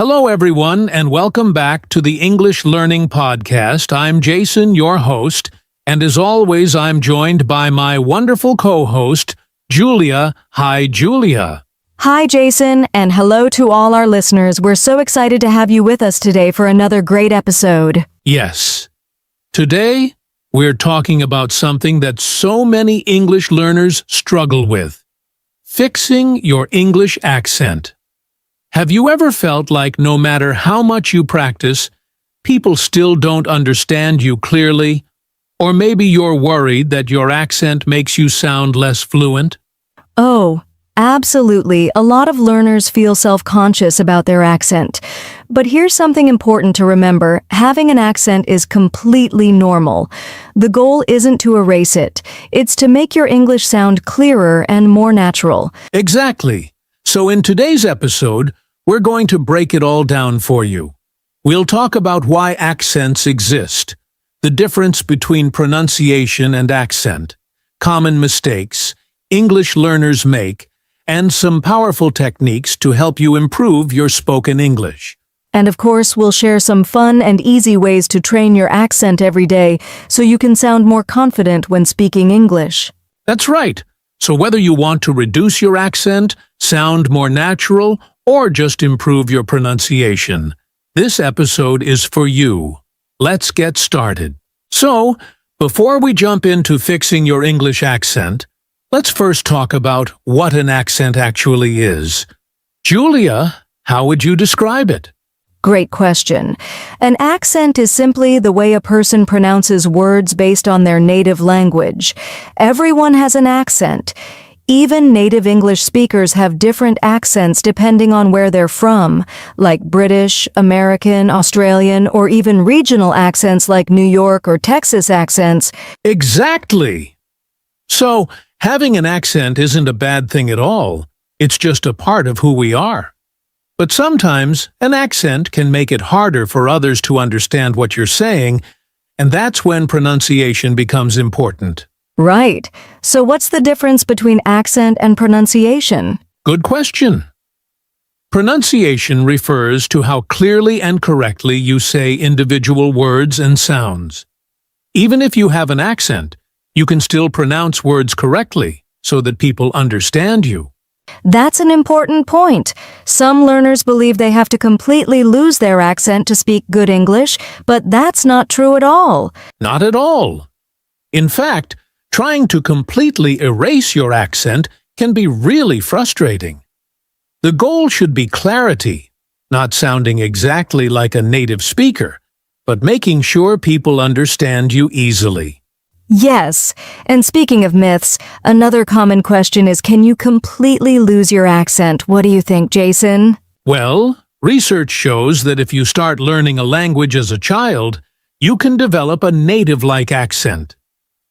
Hello, everyone, and welcome back to the English Learning Podcast. I'm Jason, your host, and as always, I'm joined by my wonderful co-host, Julia. Hi, Julia. Hi, Jason, and hello to all our listeners. We're so excited to have you with us today for another great episode. Yes. Today, we're talking about something that so many English learners struggle with: fixing your English accent. Have you ever felt like no matter how much you practice, people still don't understand you clearly? Or maybe you're worried that your accent makes you sound less fluent? Oh, absolutely. A lot of learners feel self-conscious about their accent. But here's something important to remember. Having an accent is completely normal. The goal isn't to erase it. It's to make your English sound clearer and more natural. Exactly. So in today's episode, we're going to break it all down for you. We'll talk about why accents exist, the difference between pronunciation and accent, common mistakes English learners make, and some powerful techniques to help you improve your spoken English. And of course, we'll share some fun and easy ways to train your accent every day so you can sound more confident when speaking English. That's right. So whether you want to reduce your accent, sound more natural, or just improve your pronunciation, this episode is for you. Let's get started. So, before we jump into fixing your English accent, let's first talk about what an accent actually is. Julia, how would you describe it? Great question. An accent is simply the way a person pronounces words based on their native language. Everyone has an accent. Even native English speakers have different accents depending on where they're from, like British, American, Australian, or even regional accents like New York or Texas accents. Exactly! So, having an accent isn't a bad thing at all. It's just a part of who we are. But sometimes, an accent can make it harder for others to understand what you're saying, and that's when pronunciation becomes important. Right. So what's the difference between accent and pronunciation? Good question. Pronunciation refers to how clearly and correctly you say individual words and sounds. Even if you have an accent, you can still pronounce words correctly so that people understand you. That's an important point. Some learners believe they have to completely lose their accent to speak good English, but that's not true at all. Not at all. In fact, trying to completely erase your accent can be really frustrating. The goal should be clarity, not sounding exactly like a native speaker, but making sure people understand you easily. Yes, and speaking of myths, another common question is, can you completely lose your accent? What do you think, Jason? Well, research shows that if you start learning a language as a child, you can develop a native-like accent.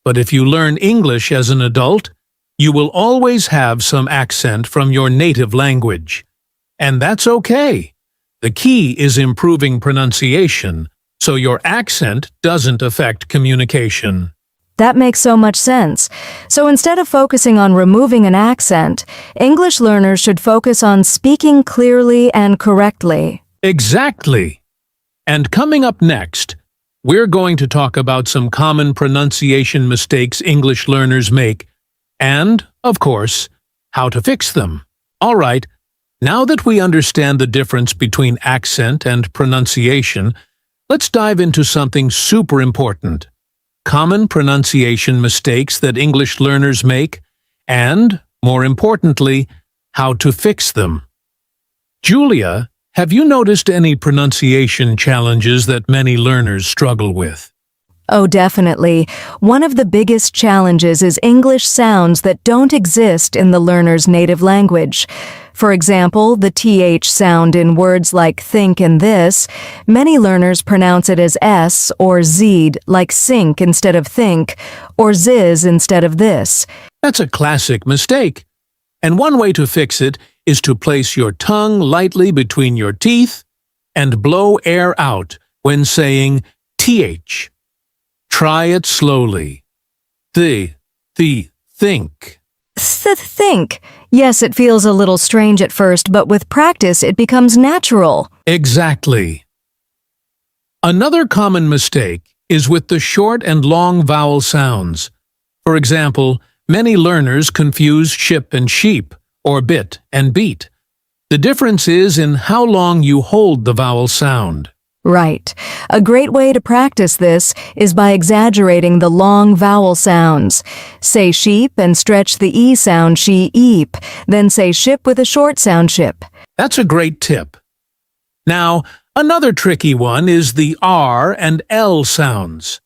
But if you learn English as an adult, you will always have some accent from your native language. And that's okay. The key is improving pronunciation, so your accent doesn't affect communication. That makes so much sense. So instead of focusing on removing an accent, English learners should focus on speaking clearly and correctly. Exactly. And coming up next, we're going to talk about some common pronunciation mistakes English learners make, and, of course, how to fix them. All right, now that we understand the difference between accent and pronunciation, let's dive into something super important: common pronunciation mistakes that English learners make, and, more importantly, how to fix them. Julia, have you noticed any pronunciation challenges that many learners struggle with? Oh, definitely. One of the biggest challenges is English sounds that don't exist in the learner's native language. For example, the TH sound in words like think and this, many learners pronounce it as S or Z'd, like sink instead of think, or Ziz instead of this. That's a classic mistake. And one way to fix it is to place your tongue lightly between your teeth and blow air out when saying TH. Try it slowly. Think. Think. Yes, it feels a little strange at first, but with practice it becomes natural. Exactly. Another common mistake is with the short and long vowel sounds. For example, many learners confuse ship and sheep, or bit and beat. The difference is in how long you hold the vowel sound. Right. A great way to practice this is by exaggerating the long vowel sounds. Say sheep and stretch the E sound she-eep, then say ship with a short sound ship. That's a great tip. Now, another tricky one is the R and L sounds.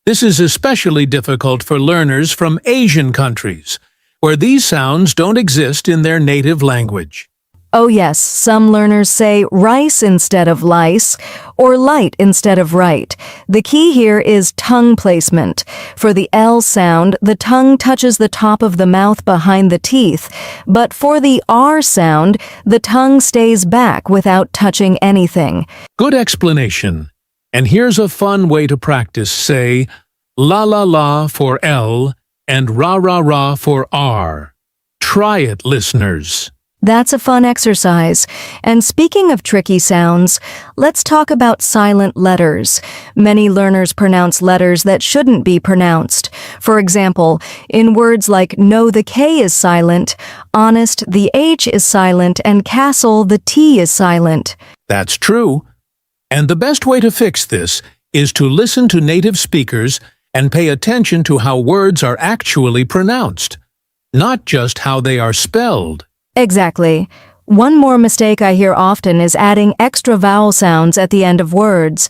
This is especially difficult for learners from Asian countries, where these sounds don't exist in their native language. Oh yes, some learners say rice instead of lice, or light instead of right. The key here is tongue placement. For the L sound, the tongue touches the top of the mouth behind the teeth, but for the R sound, the tongue stays back without touching anything. Good explanation. And here's a fun way to practice. Say la la la for L and ra ra ra for R. Try it, listeners. That's a fun exercise. And speaking of tricky sounds, let's talk about silent letters. Many learners pronounce letters that shouldn't be pronounced. For example, in words like no, the K is silent, honest, the H is silent, and castle, the T is silent. That's true. And the best way to fix this is to listen to native speakers and pay attention to how words are actually pronounced, not just how they are spelled. Exactly. One more mistake I hear often is adding extra vowel sounds at the end of words.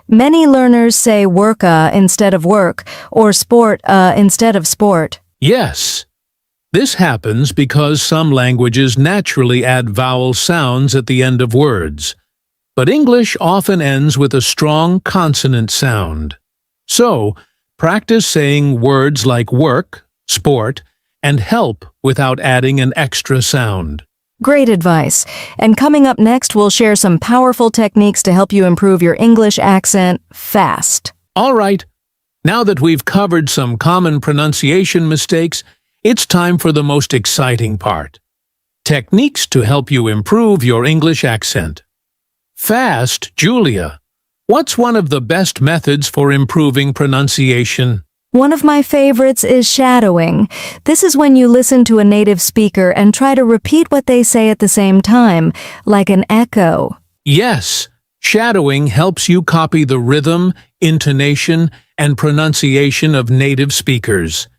Many learners say worka instead of work, or sport instead of sport. Yes. This happens because some languages naturally add vowel sounds at the end of words, but English often ends with a strong consonant sound. So, practice saying words like work, sport, and help without adding an extra sound. Great advice. And coming up next, we'll share some powerful techniques to help you improve your English accent fast. All right, now that we've covered some common pronunciation mistakes, it's time for the most exciting part. Techniques to help you improve your English accent. Fast, Julia. What's one of the best methods for improving pronunciation? One of my favorites is shadowing. This is when you listen to a native speaker and try to repeat what they say at the same time, like an echo. Yes, shadowing helps you copy the rhythm, intonation, and pronunciation of native speakers.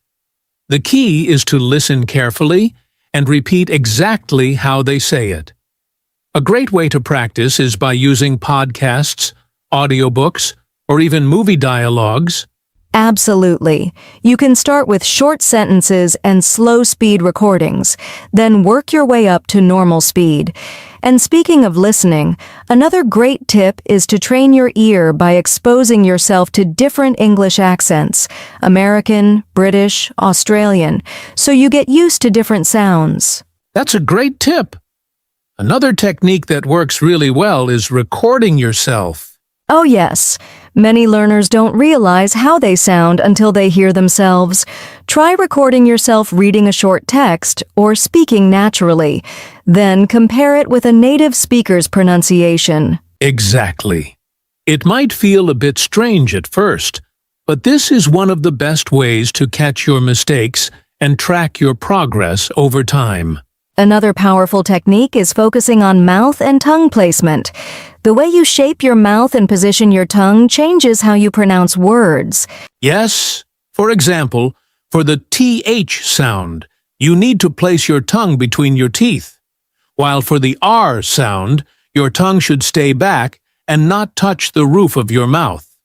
The key is to listen carefully and repeat exactly how they say it. A great way to practice is by using podcasts, audiobooks, or even movie dialogues. Absolutely. You can start with short sentences and slow-speed recordings, then work your way up to normal speed. And speaking of listening, another great tip is to train your ear by exposing yourself to different English accents, American, British, Australian, so you get used to different sounds. That's a great tip. Another technique that works really well is recording yourself. Oh yes, many learners don't realize how they sound until they hear themselves. Try recording yourself reading a short text or speaking naturally. Then compare it with a native speaker's pronunciation. Exactly. It might feel a bit strange at first, but this is one of the best ways to catch your mistakes and track your progress over time. Another powerful technique is focusing on mouth and tongue placement. The way you shape your mouth and position your tongue changes how you pronounce words. Yes, for example, for the TH sound, you need to place your tongue between your teeth, while for the R sound, your tongue should stay back and not touch the roof of your mouth.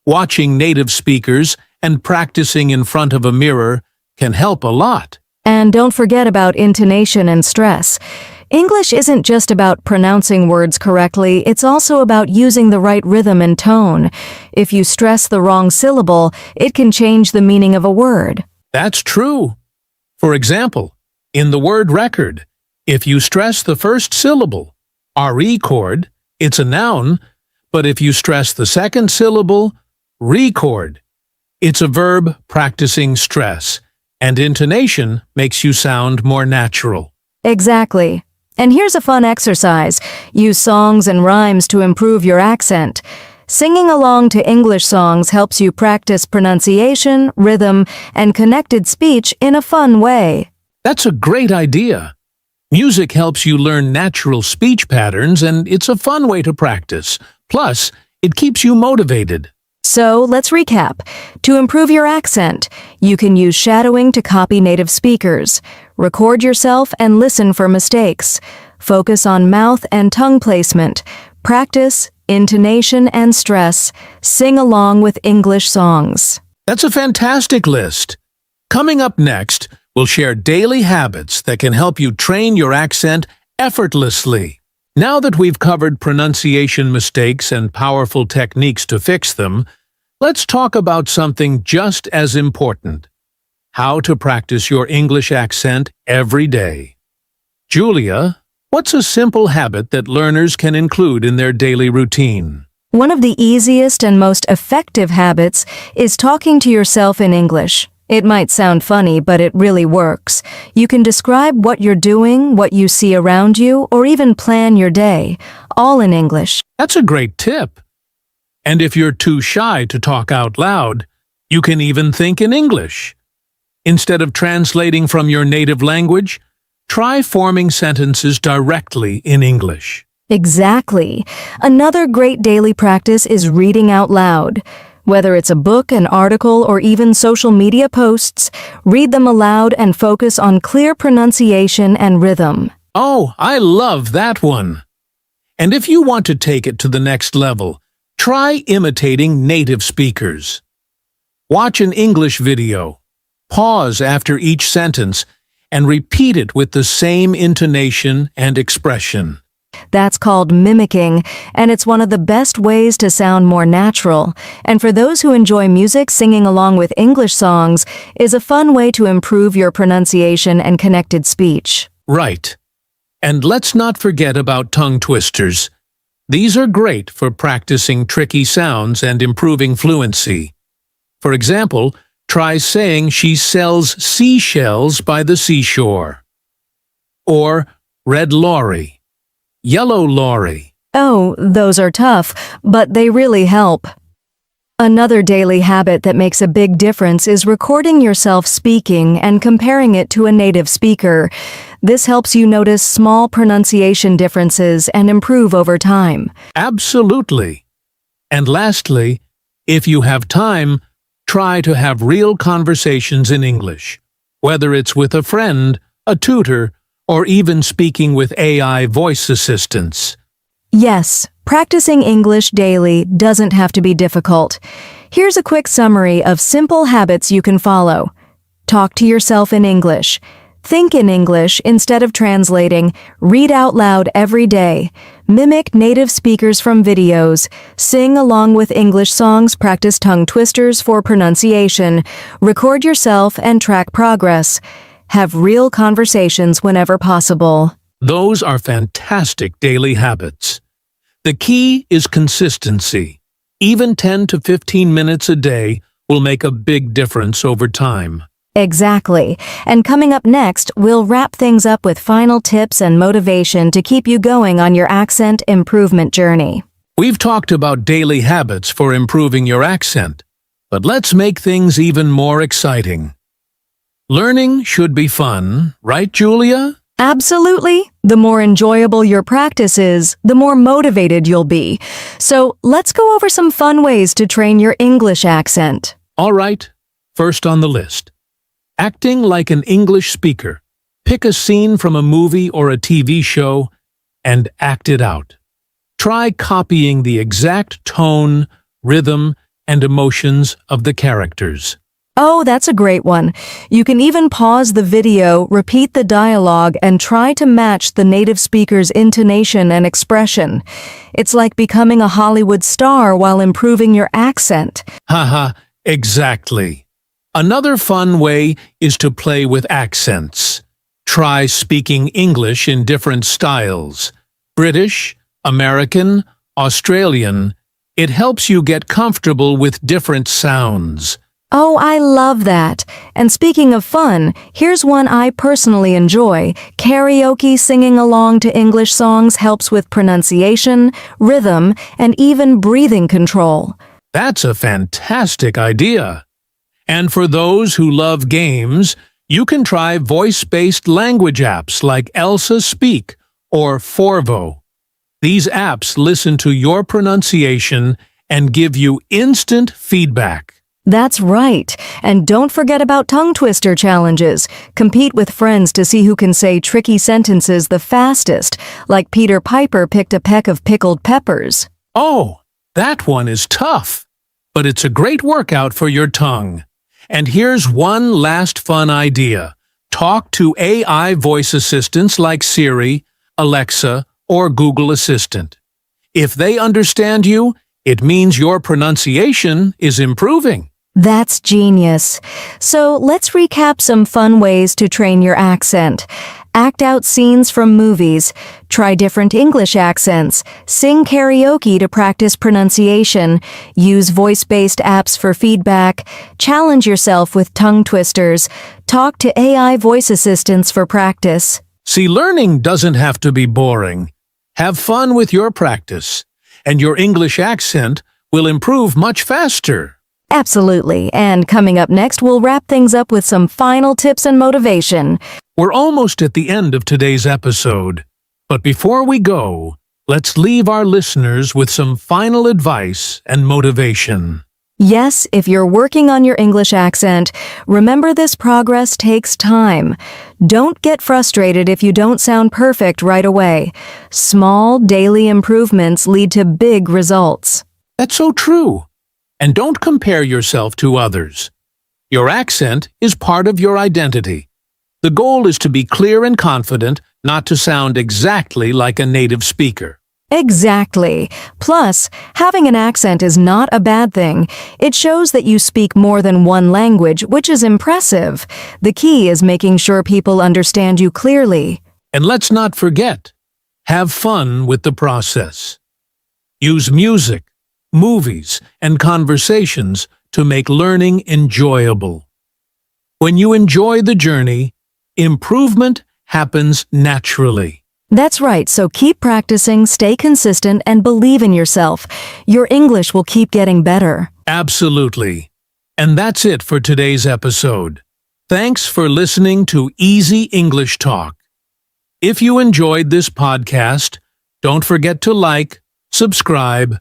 Watching native speakers and practicing in front of a mirror can help a lot. And don't forget about intonation and stress. English isn't just about pronouncing words correctly, it's also about using the right rhythm and tone. If you stress the wrong syllable, it can change the meaning of a word. That's true. For example, in the word record, if you stress the first syllable, RE chord, it's a noun, but if you stress the second syllable, record, it's a verb practicing stress. And intonation makes you sound more natural. Exactly. And here's a fun exercise. Use songs and rhymes to improve your accent. Singing along to English songs helps you practice pronunciation, rhythm, and connected speech in a fun way. That's a great idea. Music helps you learn natural speech patterns, and it's a fun way to practice. Plus, it keeps you motivated. So, let's recap. To improve your accent, you can use shadowing to copy native speakers. Record yourself and listen for mistakes. Focus on mouth and tongue placement. Practice intonation and stress. Sing along with English songs. That's a fantastic list. Coming up next, we'll share daily habits that can help you train your accent effortlessly. Now that we've covered pronunciation mistakes and powerful techniques to fix them, let's talk about something just as important: how to practice your English accent every day. Julia, what's a simple habit that learners can include in their daily routine? One of the easiest and most effective habits is talking to yourself in English. It might sound funny, but it really works. You can describe what you're doing, what you see around you, or even plan your day, all in English. That's a great tip. And if you're too shy to talk out loud, you can even think in English. Instead of translating from your native language, try forming sentences directly in English. Exactly. Another great daily practice is reading out loud. Whether it's a book, an article, or even social media posts, read them aloud and focus on clear pronunciation and rhythm. Oh, I love that one. And if you want to take it to the next level, try imitating native speakers. Watch an English video, pause after each sentence, and repeat it with the same intonation and expression. That's called mimicking, and it's one of the best ways to sound more natural. And for those who enjoy music, singing along with English songs is a fun way to improve your pronunciation and connected speech. Right. And let's not forget about tongue twisters. These are great for practicing tricky sounds and improving fluency. For example, try saying she sells seashells by the seashore. Or red lorry. Yellow lorry. Oh, those are tough, but they really help. Another daily habit that makes a big difference is recording yourself speaking and comparing it to a native speaker. This helps you notice small pronunciation differences and improve over time. Absolutely. And lastly, if you have time, try to have real conversations in English, whether it's with a friend, a tutor, or even speaking with AI voice assistants. Yes, practicing English daily doesn't have to be difficult. Here's a quick summary of simple habits you can follow. Talk to yourself in English. Think in English instead of translating. Read out loud every day. Mimic native speakers from videos. Sing along with English songs. Practice tongue twisters for pronunciation. Record yourself and track progress. Have real conversations whenever possible. Those are fantastic daily habits. The key is consistency. Even 10 to 15 minutes a day will make a big difference over time. Exactly. And coming up next, we'll wrap things up with final tips and motivation to keep you going on your accent improvement journey. We've talked about daily habits for improving your accent, but let's make things even more exciting. Learning should be fun, right, Julia? Absolutely. The more enjoyable your practice is, the more motivated you'll be. So let's go over some fun ways to train your English accent. All right, first on the list. Acting like an English speaker. Pick a scene from a movie or a TV show and act it out. Try copying the exact tone, rhythm, and emotions of the characters. Oh, that's a great one. You can even pause the video, repeat the dialogue, and try to match the native speaker's intonation and expression. It's like becoming a Hollywood star while improving your accent. Haha, exactly. Another fun way is to play with accents. Try speaking English in different styles. British, American, Australian. It helps you get comfortable with different sounds. Oh, I love that. And speaking of fun, here's one I personally enjoy. Karaoke singing along to English songs helps with pronunciation, rhythm, and even breathing control. That's a fantastic idea. And for those who love games, you can try voice-based language apps like Elsa Speak or Forvo. These apps listen to your pronunciation and give you instant feedback. That's right. And don't forget about tongue twister challenges. Compete with friends to see who can say tricky sentences the fastest, like Peter Piper picked a peck of pickled peppers. Oh, that one is tough, but it's a great workout for your tongue. And here's one last fun idea. Talk to AI voice assistants like Siri, Alexa, or Google Assistant. If they understand you, it means your pronunciation is improving. That's genius. So let's recap some fun ways to train your accent. Act out scenes from movies. Try different English accents. Sing karaoke to practice pronunciation. Use voice-based apps for feedback. Challenge yourself with tongue twisters. Talk to AI voice assistants for practice. See, learning doesn't have to be boring. Have fun with your practice, and your English accent will improve much faster. Absolutely. And coming up next, we'll wrap things up with some final tips and motivation. We're almost at the end of today's episode. But before we go, let's leave our listeners with some final advice and motivation. Yes, if you're working on your English accent, remember this progress takes time. Don't get frustrated if you don't sound perfect right away. Small, daily improvements lead to big results. That's so true. And don't compare yourself to others. Your accent is part of your identity. The goal is to be clear and confident, not to sound exactly like a native speaker. Exactly. Plus, having an accent is not a bad thing. It shows that you speak more than one language, which is impressive. The key is making sure people understand you clearly. And let's not forget, have fun with the process. Use music, movies, and conversations to make learning enjoyable. When you enjoy the journey, improvement happens naturally. That's right, so keep practicing, stay consistent, and believe in yourself. Your English will keep getting better. Absolutely. And that's it for today's episode. Thanks for listening to Easy English Talk. If you enjoyed this podcast, don't forget to like, subscribe,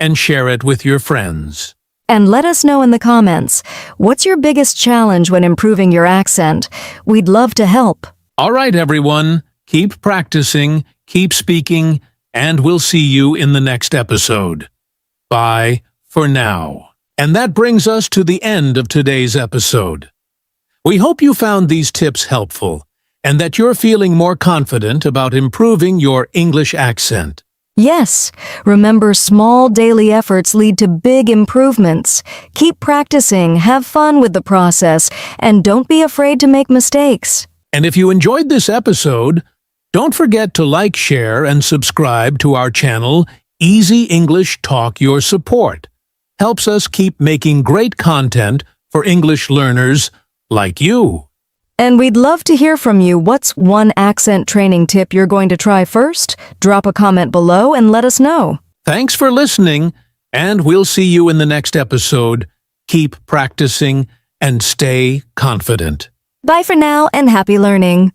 and share it with your friends. And let us know in the comments, what's your biggest challenge when improving your accent? We'd love to help. All right, everyone, keep practicing, keep speaking, and we'll see you in the next episode. Bye for now. And that brings us to the end of today's episode. We hope you found these tips helpful and that you're feeling more confident about improving your English accent. Yes, remember small daily efforts lead to big improvements. Keep practicing, have fun with the process, and don't be afraid to make mistakes. And if you enjoyed this episode, don't forget to like, share, and subscribe to our channel, Easy English Talk. Your support helps us keep making great content for English learners like you. And we'd love to hear from you. What's one accent training tip you're going to try first? Drop a comment below and let us know. Thanks for listening, and we'll see you in the next episode. Keep practicing and stay confident. Bye for now and happy learning.